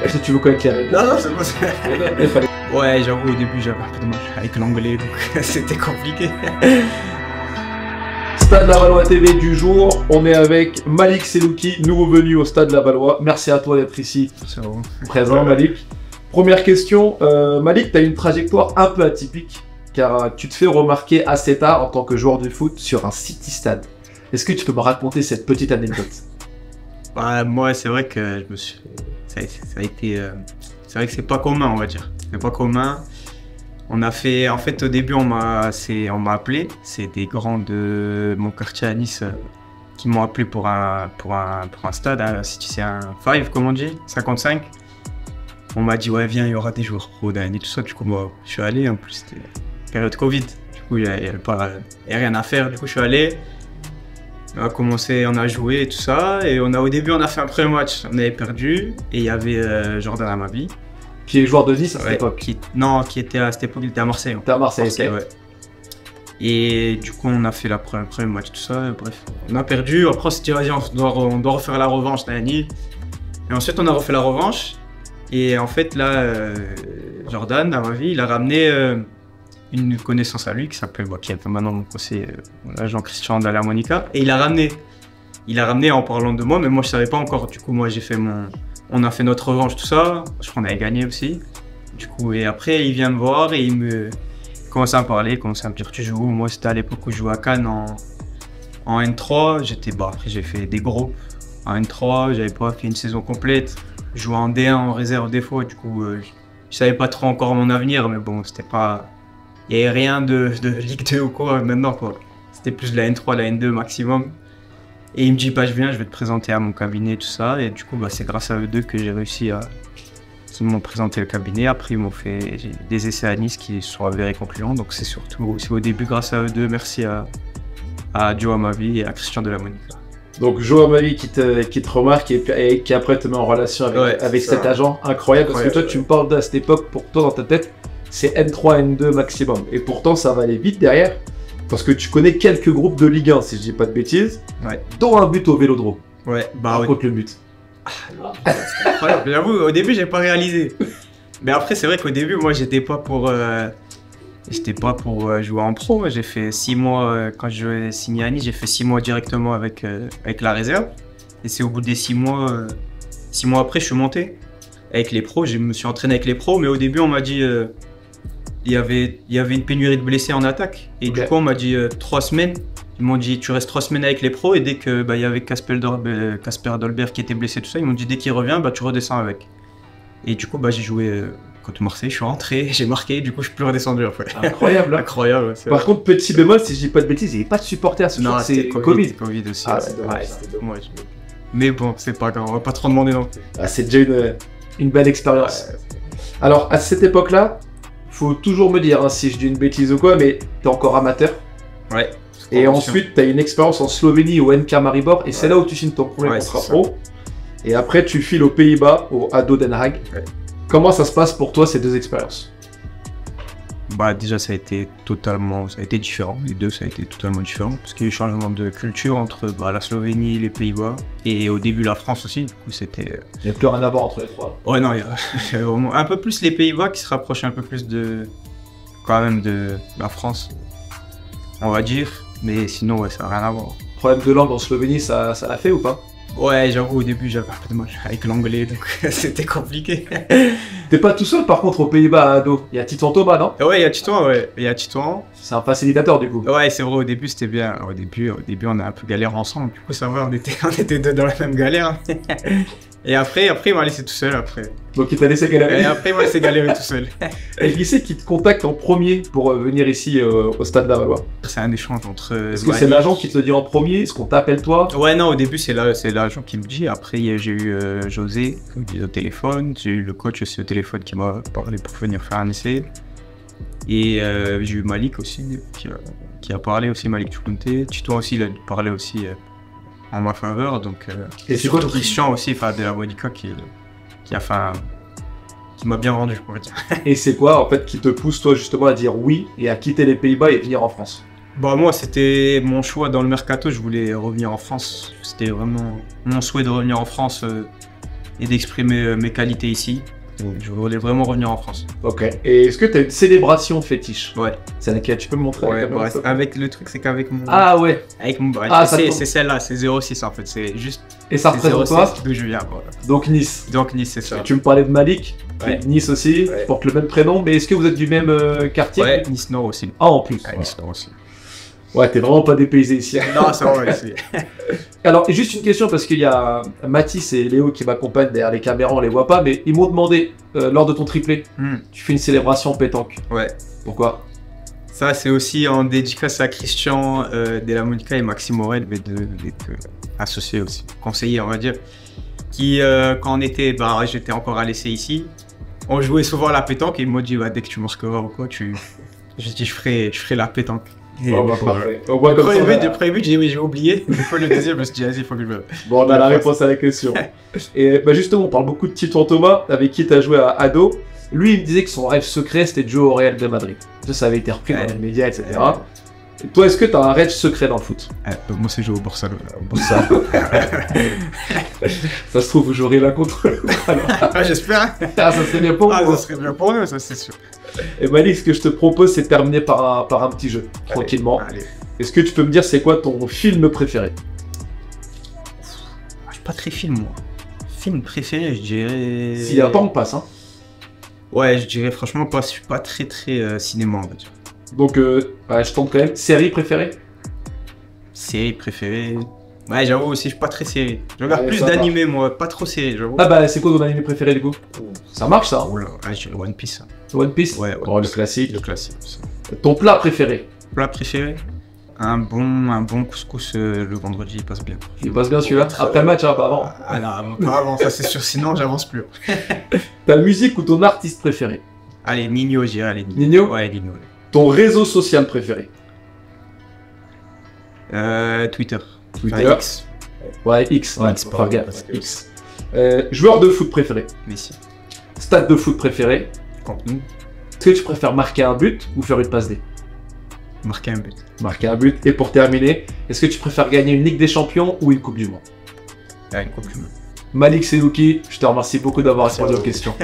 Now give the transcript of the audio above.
Est-ce que tu veux quoi éclairer? Non, non, c'est bon. Ouais, j'avoue, au début, j'avais un peu de mal avec l'anglais, donc c'était compliqué. Stade Lavallois TV du jour, on est avec Malik Selouki, nouveau venu au Stade Lavallois. Merci à toi d'être ici, présent Malik. Première question, Malik, tu as une trajectoire un peu atypique, car tu te fais remarquer assez tard en tant que joueur de foot sur un City Stade. Est-ce que tu peux me raconter cette petite anecdote? Bah, moi, c'est vrai que je me suis... ça a été... c'est vrai que c'est pas commun, on va dire. C'est pas commun. On a fait... En fait, au début, on m'a appelé. C'est des grands de mon quartier à Nice qui m'ont appelé pour un stade. C'est un 5, comme on dit, 55. On m'a dit, ouais, viens, il y aura des joueurs pro et tout ça. Du coup, moi, je suis allé. En plus, c'était période Covid. Du coup, il n'y avait rien à faire. Du coup, je suis allé. On a commencé, on a joué et tout ça. Et au début, on a fait un premier match. On avait perdu. Et il y avait Jordan Amavi. Qui est joueur de Nice à cette époque? Qui était à cette époque, il était à Marseille. T'es à Marseille, ok. Ouais. Et du coup, on a fait le premier match, tout ça. Bref, on a perdu. Après, on s'est dit, vas-y, on doit refaire la revanche, Nani. Et ensuite, on a refait la revanche. Et en fait, là, Jordan, à ma vie, il a ramené une connaissance à lui qui s'appelle, qui est maintenant mon conseiller, Jean-Christian Dallaire Monica. Et il a ramené en parlant de moi, mais moi, je savais pas encore. Du coup, moi, on a fait notre revanche, tout ça. Je crois qu'on avait gagné aussi. Du coup, et après, il vient me voir et il me commence à me parler, il commence à me dire, tu joues où? Moi, c'était à l'époque où je jouais à Cannes en N3. Après, j'ai fait des groupes en N3. J'avais pas fait une saison complète. Je jouais en D1 en réserve des fois, du coup je savais pas trop encore mon avenir, mais bon, c'était pas... Il n'y avait rien de Ligue 2 ou quoi maintenant, quoi. C'était plus de la N3, la N2 maximum. Et il me dit, bah je viens, je vais te présenter à mon cabinet, tout ça. Et du coup, bah, c'est grâce à eux deux que j'ai réussi à... Ils m'ont présenté le cabinet, après ils m'ont fait des essais à Nice qui se sont avérés concluants. Donc c'est au début grâce à eux deux, merci à Joe Amavi et à Christian Dallaire Monica. Donc Joe Amavi qui te remarque et qui après te met en relation avec cet agent incroyable. Parce que toi tu me parles à cette époque, pour toi dans ta tête, c'est N3, N2 maximum. Et pourtant ça va aller vite derrière. Parce que tu connais quelques groupes de Ligue 1, si je dis pas de bêtises. Ouais. Dont un but au Vélodrome. Ouais, bah raconte le but. C'est incroyable, j'avoue, au début j'ai pas réalisé. Mais après c'est vrai qu'au début moi j'étais pas pour jouer en pro. J'ai fait 6 mois, quand je signé à Nice, j'ai fait 6 mois directement avec la réserve. Et c'est au bout des 6 mois après, je suis monté avec les pros. Je me suis entraîné avec les pros, mais au début, on m'a dit il y avait une pénurie de blessés en attaque. Et du coup, on m'a dit 3 semaines. Ils m'ont dit tu restes 3 semaines avec les pros. Et dès que il y avait Casper Dolberg qui était blessé, tout ça, ils m'ont dit dès qu'il revient, tu redescends avec. Et du coup, j'ai joué contre Marseille, je suis rentré, j'ai marqué, du coup je suis plus redescendu après. Incroyable, hein. Incroyable. Par contre, petit bémol, si je dis pas de bêtises, il n'y avait pas de supporters ce soir, c'est Covid. Covid aussi. Ah, c'est dommage. C'était dommage. Mais bon, c'est pas grave, on va pas trop demander non plus. Ah, c'est déjà une belle expérience. Ouais. Alors, à cette époque-là, faut toujours me dire si je dis une bêtise ou quoi, mais t'es encore amateur. Ouais. Et ensuite, t'as une expérience en Slovénie au NK Maribor, et c'est là où tu signes ton premier contrat pro. Et après, tu files aux Pays-Bas, au ADO Den Haag. Ouais. Comment ça se passe pour toi ces deux expériences? Déjà ça a été différent, les deux ça a été totalement différent parce qu'il y a eu changement de culture entre la Slovénie, les Pays-Bas et au début la France aussi, du coup c'était... Il n'y a plus rien à voir entre les trois. Ouais non, il y a vraiment un peu plus les Pays-Bas qui se rapprochent un peu plus quand même de la France, on va dire, mais sinon ouais ça n'a rien à voir. Problème de langue en Slovénie, ça l'a fait ou pas? Ouais, j'avoue, au début, j'avais un peu de mal avec l'anglais, donc c'était compliqué. T'es pas tout seul, par contre, aux Pays-Bas, à Ado. Il y a Titouan Thomas, non? Ouais, il y a Titouan, ouais. Il y a Titouan. C'est un facilitateur, du coup. Ouais, c'est vrai, au début, c'était bien. Au début, on a un peu galéré ensemble. Du coup, ça va, on était deux dans la même galère. Et après, il m'a laissé tout seul, après. Donc, il t'a laissé galérer? Et après, il m'a laissé galérer tout seul. Et qui c'est qui te contacte en premier pour venir ici au Stade Lavallois? C'est un échange entre... Est-ce que c'est l'agent qui te le dit en premier? Est-ce qu'on t'appelle toi? Ouais, non, au début, c'est l'agent qui me dit. Après, j'ai eu José au téléphone. J'ai eu le coach aussi au téléphone qui m'a parlé pour venir faire un essai. Et j'ai eu Malik aussi, qui a parlé aussi, Malik Tukunte. Titouan aussi, il a parlé aussi en ma faveur. Donc, et c'est quoi Christian aussi, Dallaire Monica, qui m'a bien rendu, on va dire. Et c'est quoi, en fait, qui te pousse, toi, justement, à dire oui et à quitter les Pays-Bas et venir en France? Moi, c'était mon choix dans le mercato, je voulais revenir en France. C'était vraiment mon souhait de revenir en France et d'exprimer mes qualités ici. Donc, je voulais vraiment revenir en France. Ok. Et est-ce que tu as une célébration fétiche? Ouais. C'est laquelle? Tu peux me montrer? Ouais, bah, avec le truc, c'est qu'avec mon. Ah ouais. Avec mon. C'est celle-là, c'est 06 en fait. C'est juste. Et ça représente quoi? D'où je viens, voilà. Donc Nice. Donc Nice, c'est ça. Tu me parlais de Malik. Ouais. Nice aussi. Ouais. Porte le même prénom. Mais est-ce que vous êtes du même quartier? Ouais, Nice Nord aussi. Ah, en plus. Ouais, Nice Nord aussi. Ouais, t'es vraiment pas dépaysé ici. Non, ça va ici. Alors, juste une question, parce qu'il y a Mathis et Léo qui m'accompagnent derrière les caméras, on les voit pas, mais ils m'ont demandé, lors de ton triplé, tu fais une célébration pétanque. Ouais. Pourquoi? Ça, c'est aussi en dédicace à Christian Della Monica et Maxime Aurel, mais associés aussi, conseillers, on va dire, qui, quand on était, j'étais encore à l'essai ici, on jouait souvent à la pétanque et ils m'ont dit, dès que tu m'en scoreras ou quoi, je dis, je ferai la pétanque. Parfait. Au moins, comme ça, Le premier but, j'ai oublié. Le deuxième, je me suis dit, vas-y, il faut que je me. Bon, on a la réponse à la question. Et justement, on parle beaucoup de Titouan Thomas, avec qui tu as joué à ado. Lui, il me disait que son rêve secret, c'était de jouer au Real de Madrid. Ça avait été repris dans les médias, etc. Et toi, est-ce que tu as un rêve secret dans le foot? Moi, c'est jouer au Barcelone. Ça se trouve, vous jouerez l'un contre l'autre. J'espère. Ça serait bien pour vous. Ça serait bien pour nous, ça, c'est sûr. Et Malik, ce que je te propose, c'est de terminer par un petit jeu, tranquillement. Allez. Est-ce que tu peux me dire c'est quoi ton film préféré? Je suis pas très film, moi. Film préféré, je dirais. S'il y a pas, on passe, hein. Ouais, je dirais franchement pas. Je suis pas très cinéma, on va dire. Donc, je tente quand même. Série préférée? Série préférée. Ouais, j'avoue aussi, je suis pas très série. Je regarde plus ça d'animés, moi, pas trop série, j'avoue. Ah c'est quoi ton anime préféré du coup? Ça marche ça? Oh là, je dirais One Piece. One Piece? Ouais, Oh, le classique. Le classique. Ton plat préféré? Plat préféré? Un bon couscous le vendredi, il passe bien. Il passe bien celui-là? Après le match, hein, pas avant. Ah non, pas avant, ça c'est sûr, sinon j'avance plus. Ta musique ou ton artiste préféré? Allez, Nino, je dirais, allez, Nino? Ouais, Nino. Ton réseau social préféré? Twitter. Twitter. X. Ouais, X. Ouais, X, faut faire gaffe. X. Joueur de foot préféré? Messi. Stade de foot préféré? Camp Nou. Est-ce que tu préfères marquer un but ou faire une passe D? Marquer un but. Marquer un but. Et pour terminer, est-ce que tu préfères gagner une Ligue des Champions ou une Coupe du Monde? Une Coupe du Monde. Malik Selouki, je te remercie beaucoup d'avoir répondu aux questions.